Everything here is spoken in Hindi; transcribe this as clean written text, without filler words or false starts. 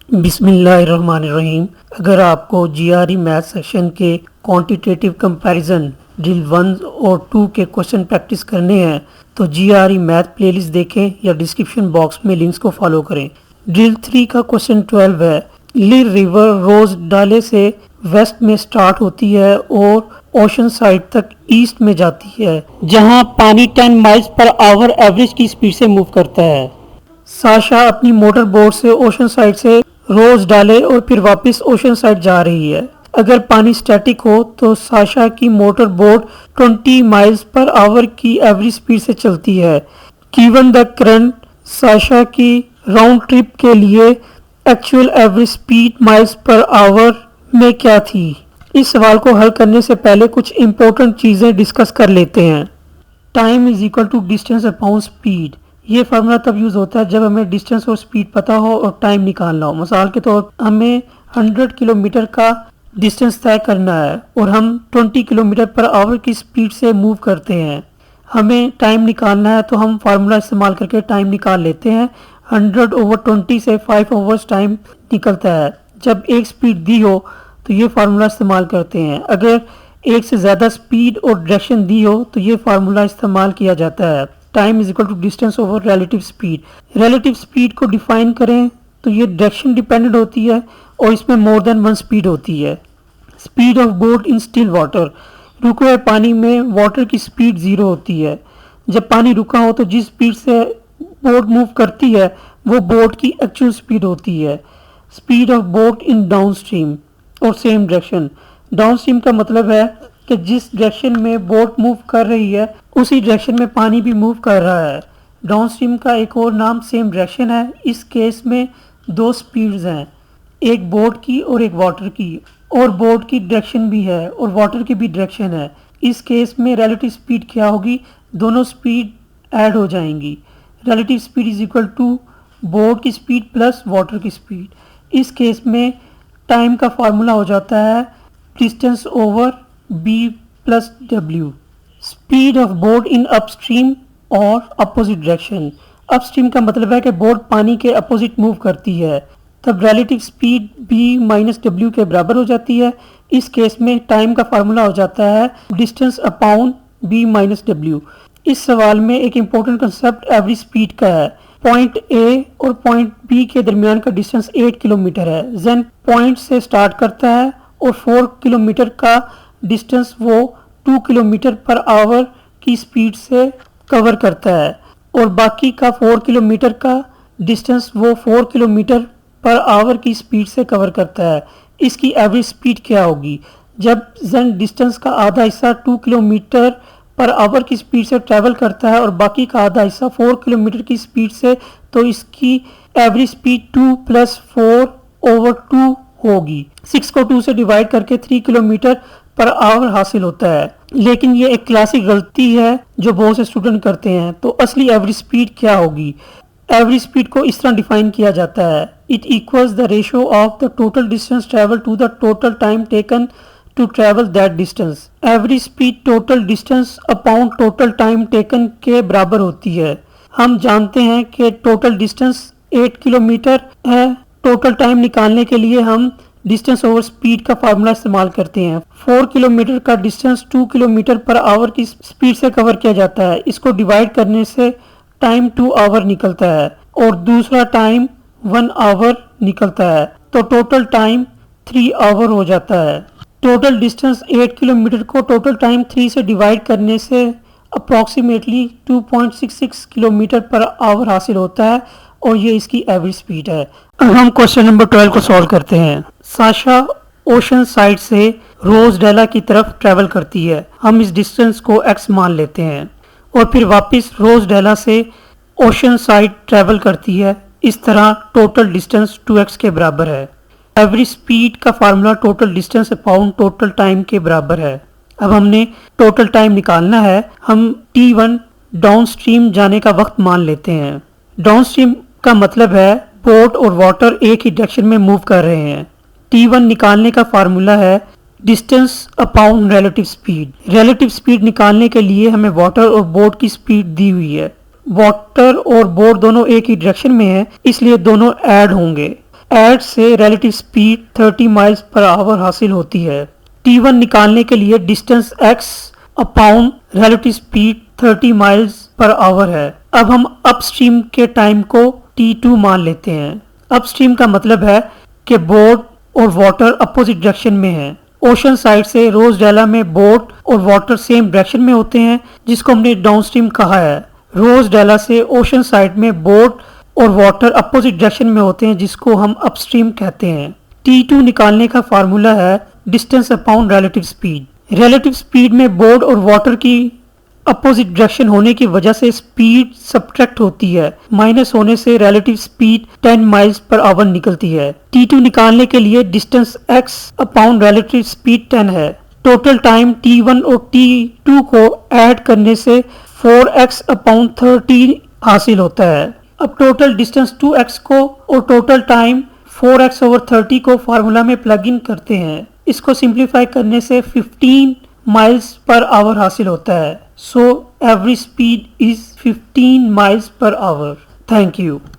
बिस्मिल्लाहिर्रहमानिर्रहीम। अगर आपको जीआरई मैथ सेक्शन के क्वांटिटेटिव कंपैरिजन ड्रिल 1 और 2 के क्वेश्चन प्रैक्टिस करने हैं तो जीआरई मैथ प्लेलिस्ट देखें या डिस्क्रिप्शन बॉक्स में लिंक्स को फॉलो करें। ड्रिल 3 का क्वेश्चन 12 है। लिर रिवर रोज डाले से वेस्ट में स्टार्ट होती है और ओशन साइड तक ईस्ट में जाती है, जहां पानी 10 माइल्स पर आवर एवरेज की स्पीड से मूव करता है। साशा अपनी मोटर बोट से ओशन साइड से रोज डाले और फिर वापस ओशन साइड जा रही है। अगर पानी स्टैटिक हो तो साशा की motor boat 20 miles per hour की एवरेज स्पीड से चलती है। गिवन द करंट, साशा की राउंड ट्रिप के लिए actual average speed miles per hour में क्या थी। इस सवाल को हल करने से पहले कुछ इंपॉर्टेंट चीजें डिस्कस कर लेते हैं। Time is equal to distance upon speed. ये फार्मूला तब यूज होता है जब हमें डिस्टेंस और स्पीड पता हो और टाइम निकालना हो। मिसाल के तौर पर हमें 100 किलोमीटर का डिस्टेंस तय करना है और हम 20 किलोमीटर पर आवर की स्पीड से मूव करते हैं। हमें टाइम निकालना है तो हम फार्मूला इस्तेमाल करके टाइम निकाल लेते हैं। 100/20 से 5 आवर्स टाइम निकलता है। जब एक स्पीड दी हो तो ये फार्मूला इस्तेमाल करते हैं। अगर एक से ज़्यादा स्पीड और डायरेक्शन दी हो तो ये फार्मूला इस्तेमाल किया जाता है। Time is equal to distance over relative speed. Relative speed को डिफाइन करें तो ये डायरेक्शन डिपेंडेंट होती है और इसमें मोर देन वन स्पीड होती है। Speed of boat in still water. रुके हुए पानी में वाटर की स्पीड 0 होती है। जब पानी रुका हो तो जिस स्पीड से बोट मूव करती है वो बोट की एक्चुअल स्पीड होती है। Speed of boat in downstream और सेम डायरेक्शन। डाउनस्ट्रीम का मतलब है कि जिस डायरेक्शन में बोट मूव कर रही है उसी डायरेक्शन में पानी भी मूव कर रहा है। डाउनस्ट्रीम का एक और नाम सेम डायरेक्शन है। इस केस में दो स्पीड्स हैं, एक बोट की और एक वाटर की, और बोट की डायरेक्शन भी है और वाटर की भी डायरेक्शन है। इस केस में रिलेटिव स्पीड क्या होगी, दोनों स्पीड ऐड हो जाएंगी। Relative speed is equal to boat की स्पीड प्लस वाटर की स्पीड। इस केस में टाइम का फार्मूला हो जाता है distance over b plus w। Speed of boat in upstream और अपोजिट डायरेक्शन। अपस्ट्रीम का मतलब है कि बोट पानी के अपोजिट मूव करती है, तब relative speed b minus w के बराबर हो जाती है। इस केस में टाइम का फार्मूला हो जाता है distance upon b minus w। इस सवाल में एक इम्पोर्टेंट कंसेप्ट एवरेज स्पीड का है। पॉइंट A और पॉइंट B के दरमियान का डिस्टेंस 8 किलोमीटर है। जन पॉइंट से स्टार्ट करता है और 4 किलोमीटर का डिस्टेंस वो 2 किलोमीटर पर आवर की स्पीड से कवर करता है और बाकी का 4 किलोमीटर का डिस्टेंस वो 4 किलोमीटर पर आवर की स्पीड से कवर करता है। इसकी एवरेज स्पीड क्या होगी जब जन डिस्टेंस का आधा हिस्सा 2 किलोमीटर पर आवर की स्पीड से ट्रैवल करता है और बाकी का आधा हिस्सा 4 किलोमीटर की स्पीड से, तो इसकी एवरेज स्पीड 2 + 4/2 होगी। 6 को 2 से डिवाइड करके 3 किलोमीटर पर आवर हासिल होता है। लेकिन ये एक क्लासिक गलती है जो बहुत से स्टूडेंट करते हैं। तो असली एवरेज स्पीड क्या होगी। एवरेज स्पीड को इस तरह डिफाइन किया जाता है, it equals the ratio of the total distance travel to the total time taken to travel that distance. Average speed total distance upon total time taken के बराबर होती है। हम जानते हैं कि टोटल डिस्टेंस 8 किलोमीटर है। टोटल टाइम निकालने के लिए हम डिस्टेंस ओवर स्पीड का फार्मूला इस्तेमाल करते हैं। 4 किलोमीटर का डिस्टेंस 2 किलोमीटर पर आवर की स्पीड से कवर किया जाता है। इसको डिवाइड करने से टाइम 2 आवर निकलता है और दूसरा टाइम 1 आवर निकलता है, तो टोटल टाइम 3 आवर हो जाता है। टोटल डिस्टेंस 8 किलोमीटर को टोटल टाइम 3 से डिवाइड करने से अप्रॉक्सीमेटली 2.66 किलोमीटर पर आवर हासिल होता है और ये इसकी एवरेज स्पीड है। अब हम क्वेश्चन नंबर 12 को सॉल्व करते हैं। साशा ओशन साइड से रोज डेला की तरफ ट्रैवल करती है। हम इस डिस्टेंस को x मान लेते हैं और फिर वापस रोज डेला से ओशन साइड ट्रैवल करती है। इस तरह टोटल डिस्टेंस 2x के बराबर है। एवरेज स्पीड का formula total distance upon total time के बराबर है। अब हमने टोटल टाइम निकालना है। हम t1 डाउन स्ट्रीम जाने का वक्त मान लेते हैं। डाउन स्ट्रीम का मतलब है बोट और वाटर एक ही डायरेक्शन में मूव कर रहे हैं। t1 निकालने का फार्मूला है distance upon relative speed. Relative speed निकालने के लिए हमें वाटर और बोट की स्पीड दी हुई है। वाटर और बोट दोनों एक ही डायरेक्शन में है, इसलिए दोनों ऐड होंगे। ऐड से relative speed 30 miles per hour हासिल होती है। T1 निकालने के लिए distance x upon relative speed 30 miles per hour है। अब हम अपस्ट्रीम के टाइम को T2 मान लेते हैं। अपस्ट्रीम का मतलब है कि बोट और वाटर अपोजिट डायरेक्शन में है। ओशन साइड से रोजडेला में बोट और वाटर सेम डायरेक्शन में होते हैं, जिसको हमने डाउनस्ट्रीम कहा है। रोजडेला से ओशन साइड में बोट और वाटर अपोजिट डायरेक्शन में होते हैं, जिसको हम अपस्ट्रीम कहते हैं। T2 निकालने का फार्मूला है distance upon relative speed. Relative speed में बोट और वाटर की अपोजिट डायरेक्शन होने की वजह से स्पीड सब्ट्रैक्ट होती है। माइनस होने से relative speed 10 miles per hour निकलती है। T2 निकालने के लिए distance x upon relative speed 10 है। टोटल टाइम T1 और T2 को ऐड करने से 4x अपॉन 30 हासिल होता है। अब टोटल डिस्टेंस 2x को और टोटल टाइम 4x ओवर 30 को फार्मूला में प्लग इन करते हैं। इसको सिंप्लीफाई करने से 15 माइल्स पर आवर हासिल होता है। So every speed is 15 miles per hour. Thank you.